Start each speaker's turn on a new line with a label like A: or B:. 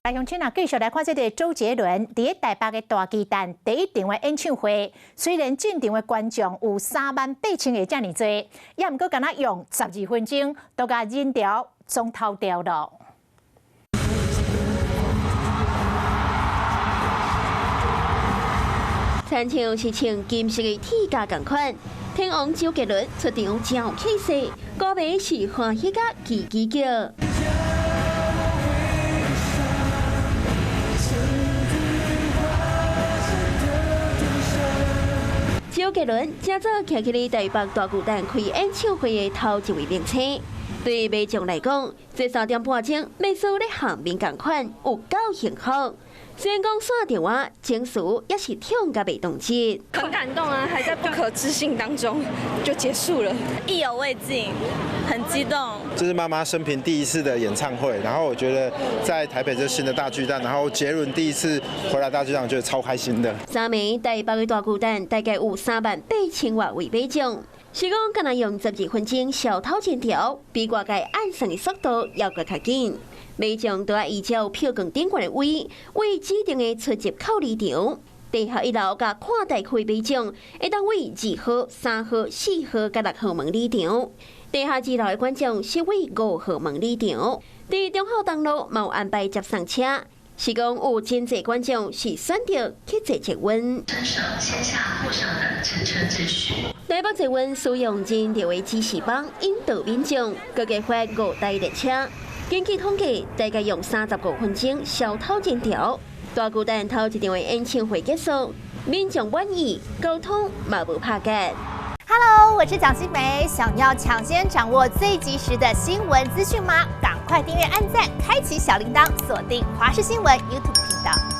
A: 来，乡亲啊，继续来看这个周杰伦伫台北的大巨蛋第一场的演唱会。虽然进场的观众有38000个这么多，也毋过敢若用12分钟，都甲人潮总头掉了。
B: 亲像是穿金色的铁甲同款，天王周杰伦出场真有气势，歌迷是欢喜甲叽叽叫。 周杰伦正早徛起咧台北大巨蛋开演唱会的头一位名车，对迷众来讲，这3点半钟要输咧下面同款，有够幸福。虽然讲线电话、情绪也是痛甲袂动机，
C: 很感动啊，还在不可置信当中就结束了，意犹未尽，很激动。
D: 这是妈妈生平第一次的演唱会，然后我觉得在台北这新的大巨蛋，然后杰伦第一次回来大巨蛋，我觉得超开心的。
B: 3暝台北的大巨蛋大概有38000外位买众。 是讲，敢若用12分钟小偷10条，比外界按算的速度要搁较紧。买众都要依照票券顶悬的位，为指定的出入口离场。地下1楼甲看台区买众，会当为2号、3号、4号甲6号门离场。地下2楼的观众是为5号门离场。伫中号东路嘛有安排接送车。 是讲有真侪观众是选择去坐捷运。
E: 遵守线下路上的乘车秩序。
B: 台北捷运使用人流的指示板引导民众，各计发5台列车。根据统计，大概用35分钟小偷10条。大巨蛋头一场的演唱会结束，民众满意，交通嘛无拍干。
F: Hello， 我是蒋欣梅。想要抢先掌握最及时的新闻资讯吗？赶快订阅、按赞、开启小铃铛，锁定华视新闻 YouTube 频道。